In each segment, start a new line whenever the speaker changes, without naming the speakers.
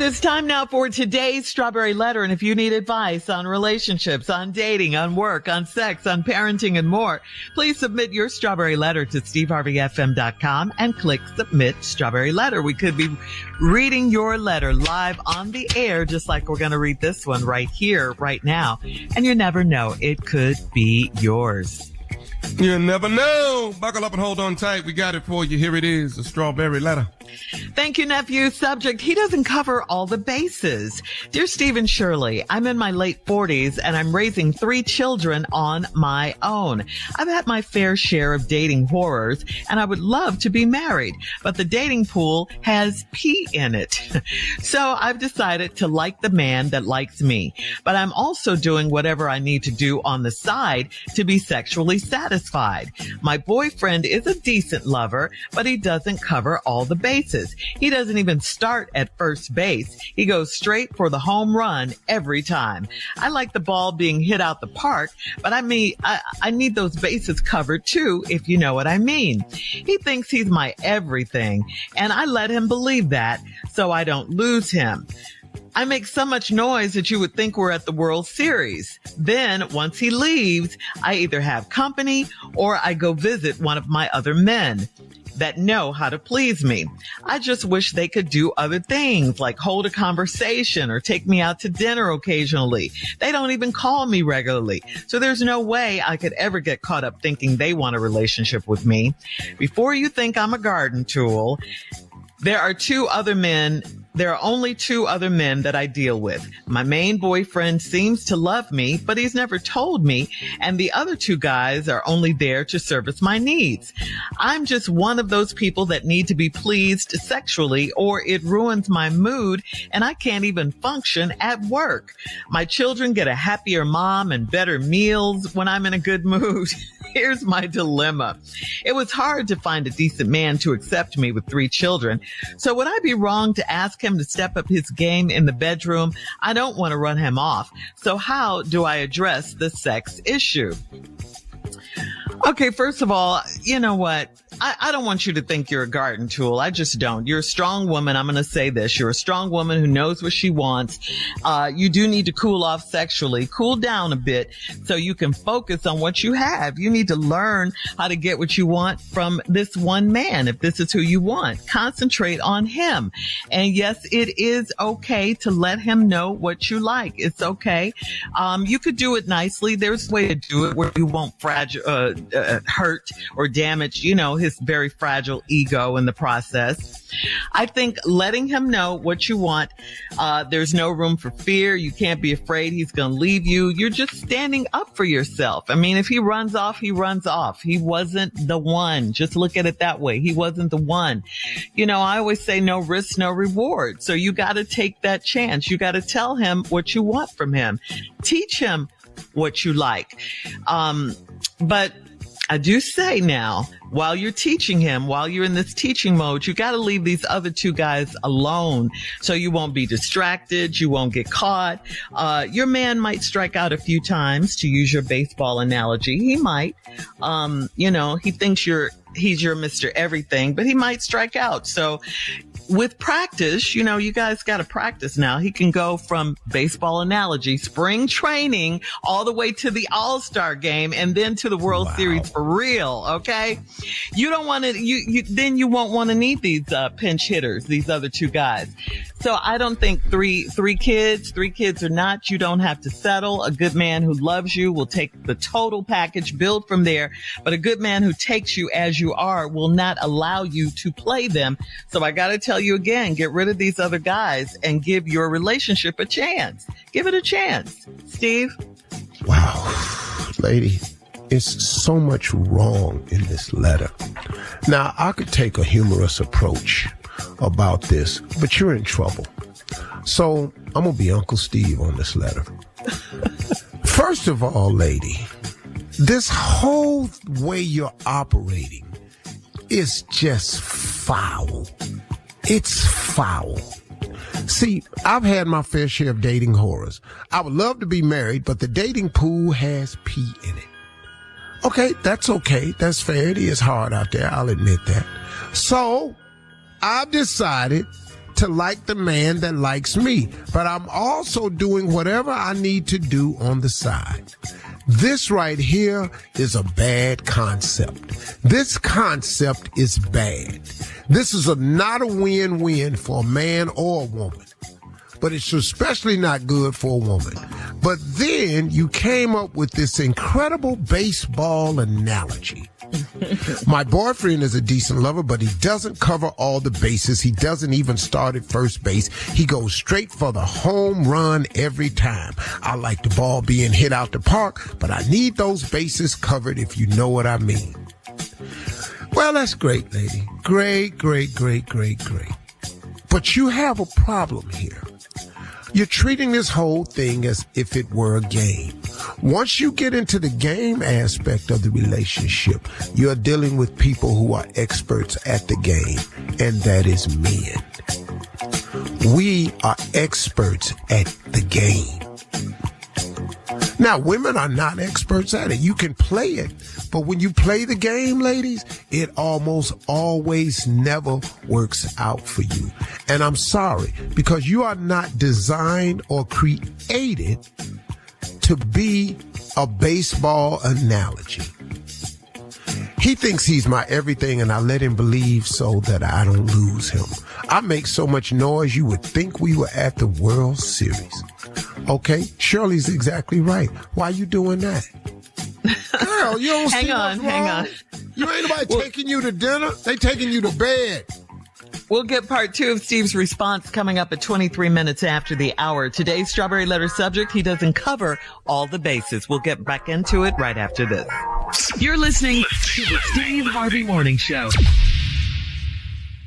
It is time now for today's Strawberry Letter. And if you need advice on relationships, on dating, on work, on sex, on parenting, and more, please submit your Strawberry Letter to steveharveyfm.com and click Submit Strawberry Letter. We could be reading your letter live on the air, just like we're going to read this one right here, right now. And you never know, it could be yours.
You never know. Buckle up and hold on tight. We got it for you. Here it is, the Strawberry Letter.
Thank you, nephew. Subject, he doesn't cover all the bases. Dear Steve and Shirley, I'm in my late 40s and I'm raising 3 children on my own. I've had my fair share of dating horrors and I would love to be married, but the dating pool has pee in it. So I've decided to like the man that likes me, but I'm also doing whatever I need to do on the side to be sexually satisfied. My boyfriend is a decent lover, but he doesn't cover all the bases. He doesn't even start at first base. He goes straight for the home run every time. I like the ball being hit out the park, but I need those bases covered too, if you know what I mean. He thinks he's my everything, and I let him believe that so I don't lose him. I make so much noise that you would think we're at the World Series. Then, once he leaves, I either have company or I go visit one of my other men that know how to please me. I just wish they could do other things like hold a conversation or take me out to dinner occasionally. They don't even call me regularly. So there's no way I could ever get caught up thinking they want a relationship with me. Before you think I'm a garden tool, there are only 2 other men that I deal with. My main boyfriend seems to love me, but he's never told me, and the other 2 guys are only there to service my needs. I'm just one of those people that need to be pleased sexually, or it ruins my mood, and I can't even function at work. My children get a happier mom and better meals when I'm in a good mood. Here's my dilemma. It was hard to find a decent man to accept me with 3 children. So would I be wrong to ask him to step up his game in the bedroom? I don't want to run him off. So how do I address the sex issue? Okay, first of all, you know what? I don't want you to think you're a garden tool. I just don't. You're a strong woman. I'm going to say this. You're a strong woman who knows what she wants. You do need to cool off sexually. Cool down a bit so you can focus on what you have. You need to learn how to get what you want from this one man. If this is who you want, concentrate on him. And yes, it is okay to let him know what you like. It's okay. You could do it nicely. There's a way to do it where you won't hurt or damage, his very fragile ego in the process. I think letting him know what you want, there's no room for fear. You can't be afraid he's going to leave you. You're just standing up for yourself. I mean, if he runs off, he runs off. He wasn't the one. Just look at it that way. He wasn't the one. I always say no risk, no reward. So you got to take that chance. You got to tell him what you want from him. Teach him what you like. But I do say now, while you're teaching him, while you're in this teaching mode, you got to leave these other 2 guys alone so you won't be distracted. You won't get caught. Your man might strike out a few times, to use your baseball analogy. He might. He thinks he's your Mr. Everything, but he might strike out. So with practice, you guys got to practice now. He can go from baseball analogy, spring training, all the way to the All-Star game and then to the World Series for real. Okay. You don't want to, then you won't want to need these pinch hitters, these other 2 guys. So I don't think three kids or not, you don't have to settle. A good man who loves you will take the total package, build from there. But a good man who takes you as you are will not allow you to play them. So I got to tell you again, get rid of these other guys and give your relationship a chance. Give it a chance. Steve?
Wow. Lady, it's so much wrong in this letter. Now, I could take a humorous approach about this, but you're in trouble. So I'm going to be Uncle Steve on this letter. First of all, lady, this whole way you're operating is just foul. It's foul. See, I've had my fair share of dating horrors. I would love to be married, but the dating pool has pee in it. Okay, that's okay. That's fair. It is hard out there. I'll admit that. So I've decided to like the man that likes me, but I'm also doing whatever I need to do on the side. This right here is a bad concept. This concept is bad. This is not a win-win for a man or a woman, but it's especially not good for a woman. But then you came up with this incredible baseball analogy. My boyfriend is a decent lover, but he doesn't cover all the bases. He doesn't even start at first base. He goes straight for the home run every time. I like the ball being hit out the park, but I need those bases covered, if you know what I mean. Well, that's great, lady. Great. But you have a problem here. You're treating this whole thing as if it were a game. Once you get into the game aspect of the relationship, you're dealing with people who are experts at the game, and that is men. We are experts at the game. Now, women are not experts at it. You can play it, but when you play the game, ladies, it almost always never works out for you. And I'm sorry, because you are not designed or created to be a baseball analogy. He thinks he's my everything, and I let him believe so that I don't lose him. I make so much noise you would think we were at the World Series. Okay, Shirley's exactly right. Why you doing that? Girl, you don't see what's wrong? Hang on. You ain't nobody taking you to dinner. They taking you to bed.
We'll get part 2 of Steve's response coming up at 23 minutes after the hour. Today's Strawberry Letter subject, he doesn't cover all the bases. We'll get back into it right after this. You're listening to the Steve Harvey Morning Show.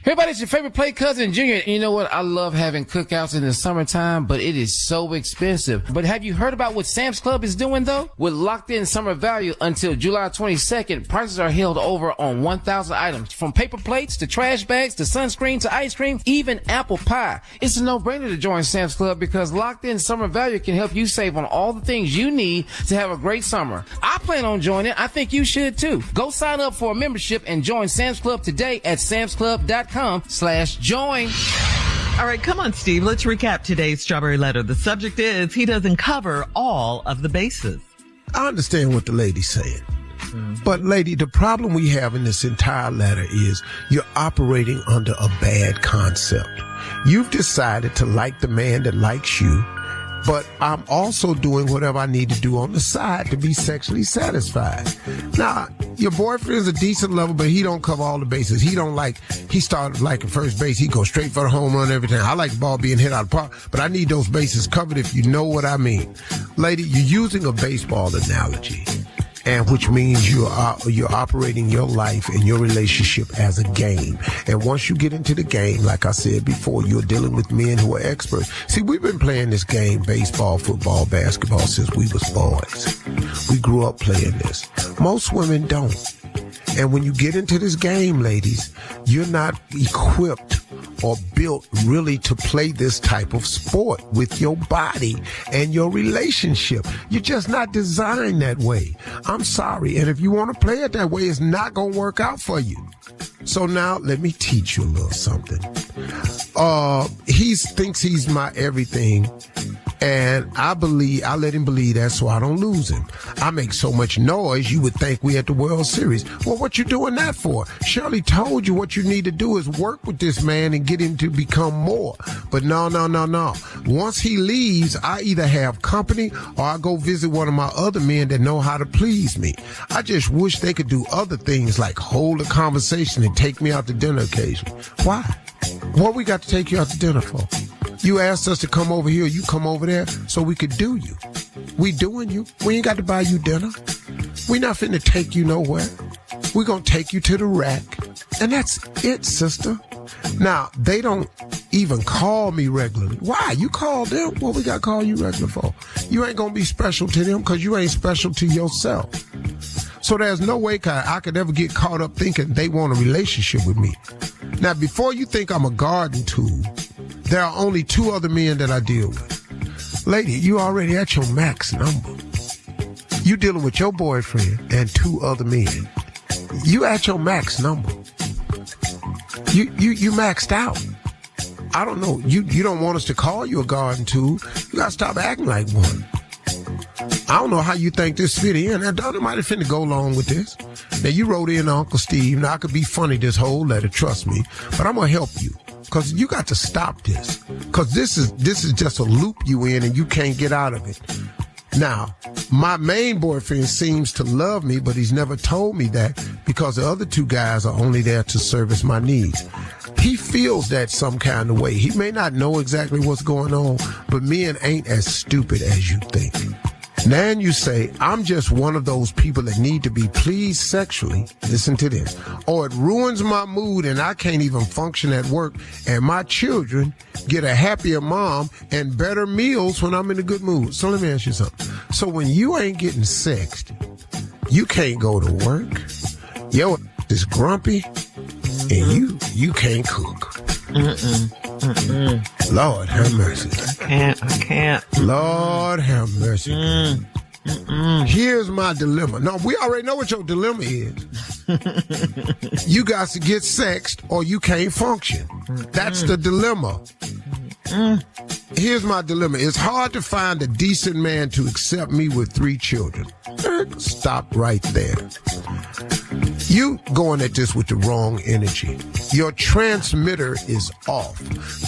Hey everybody, it's your favorite play cousin, Junior. And you know what? I love having cookouts in the summertime, but it is so expensive. But have you heard about what Sam's Club is doing though? With locked in summer value until July 22nd, prices are held over on 1,000 items, from paper plates to trash bags to sunscreen to ice cream, even apple pie. It's a no-brainer to join Sam's Club because locked in summer value can help you save on all the things you need to have a great summer. I plan on joining. I think you should too. Go sign up for a membership and join Sam's Club today at samsclub.com/join.
All right, come on, Steve. Let's recap today's Strawberry Letter. The subject is, he doesn't cover all of the bases.
I understand what the lady's saying. But lady, the problem we have in this entire letter is you're operating under a bad concept. You've decided to like the man that likes you, but I'm also doing whatever I need to do on the side to be sexually satisfied. Now, your boyfriend's a decent lover, but he don't cover all the bases. He started liking first base. He goes straight for the home run every time. I like the ball being hit out of the park, but I need those bases covered, if you know what I mean. Lady, you're using a baseball analogy, and which means you're operating your life and your relationship as a game. And once you get into the game, like I said before, you're dealing with men who are experts. See, we've been playing this game, baseball, football, basketball, since we was boys. We grew up playing this. Most women don't. And when you get into this game, ladies, you're not equipped or built really to play this type of sport with your body and your relationship. You're just not designed that way. I'm sorry. And if you want to play it that way, it's not going to work out for you. So now let me teach you a little something. He thinks he's my everything. And I let him believe that so I don't lose him. I make so much noise, you would think we at the World Series. Well, what you doing that for? Shirley told you what you need to do is work with this man and get him to become more. But no. Once he leaves, I either have company or I go visit one of my other men that know how to please me. I just wish they could do other things like hold a conversation and take me out to dinner occasionally. Why? What we got to take you out to dinner for? You asked us to come over here, you come over there so we could do you. We doing you. We ain't got to buy you dinner. We not finna take you nowhere. We gonna take you to the rack. And that's it, sister. Now, they don't even call me regularly. Why? You call them? What we got to call you regular for? You ain't gonna be special to them because you ain't special to yourself. So there's no way I could ever get caught up thinking they want a relationship with me. Now, before you think I'm a garden tool, there are only 2 other men that I deal with. Lady, you already at your max number. You dealing with your boyfriend and 2 other men. You at your max number. You maxed out. I don't know. You don't want us to call you a garden tool. You got to stop acting like one. I don't know how you think this fit in. That other might have finna go along with this. Now, you wrote in Uncle Steve. Now, I could be funny this whole letter, trust me. But I'm going to help you. Because you got to stop this. Because this is just a loop you in and you can't get out of it. Now, my main boyfriend seems to love me, but he's never told me that because the other two guys are only there to service my needs. He feels that some kind of way. He may not know exactly what's going on, but men ain't as stupid as you think. Now you say, I'm just one of those people that need to be pleased sexually. Listen to this. Or it ruins my mood and I can't even function at work and my children get a happier mom and better meals when I'm in a good mood. So let me ask you something. So when you ain't getting sexed, you can't go to work, yo is grumpy, and you can't cook. Lord have mercy.
I can't.
Lord have mercy. Here's my dilemma. No, we already know what your dilemma is. You got to get sexed or you can't function. That's the dilemma. Here's my dilemma. It's hard to find a decent man to accept me with 3 children. Stop right there. You going at this with the wrong energy. Your transmitter is off.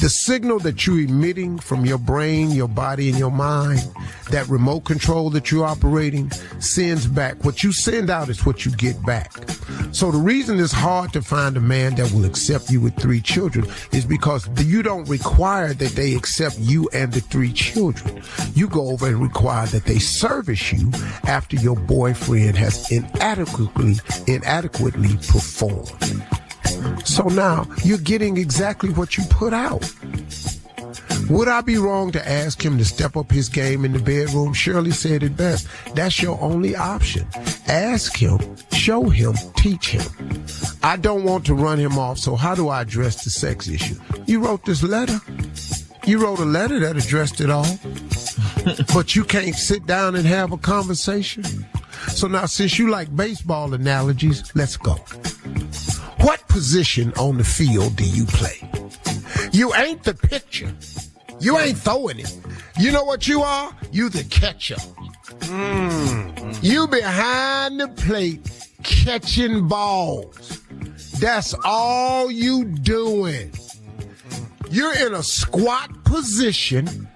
The signal that you're emitting from your brain, your body, and your mind, that remote control that you're operating, sends back. What you send out is what you get back. So the reason it's hard to find a man that will accept you with 3 children is because you don't require that they accept you and the 3 children. You go over and require that they service you after your boyfriend has inadequately performed. So now you're getting exactly what you put out. Would I be wrong to ask him to step up his game in the bedroom? Shirley said it best. That's your only option. Ask him, show him, teach him. I don't want to run him off, so how do I address the sex issue? You wrote this letter. You wrote a letter that addressed it all. But you can't sit down and have a conversation. So now, since you like baseball analogies, let's go. What position on the field do you play? You ain't the pitcher. You ain't throwing it. You know what you are? You the catcher. You behind the plate catching balls. That's all you doing. You're in a squat position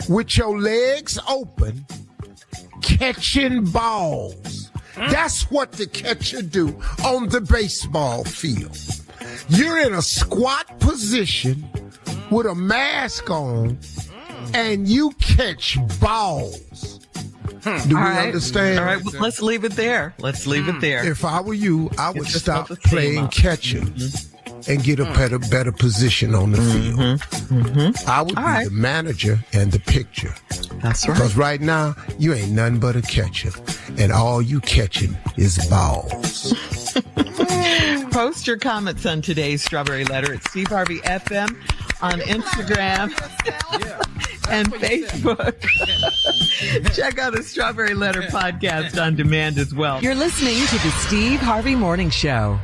with your legs open, catching balls. That's what the catcher do on the baseball field. You're in a squat position with a mask on, and you catch balls. Do we understand?
All right, well, let's leave it there.
If I were you, I would stop playing catcher and get a better position on the field. I would be the manager and the pitcher.
That's right.
Because right now, you ain't nothing but a catcher, and all you catching is balls.
Post your comments on today's Strawberry Letter at Steve Harvey FM on Instagram and Facebook. Check out the Strawberry Letter podcast on demand as well.
You're listening to the Steve Harvey Morning Show.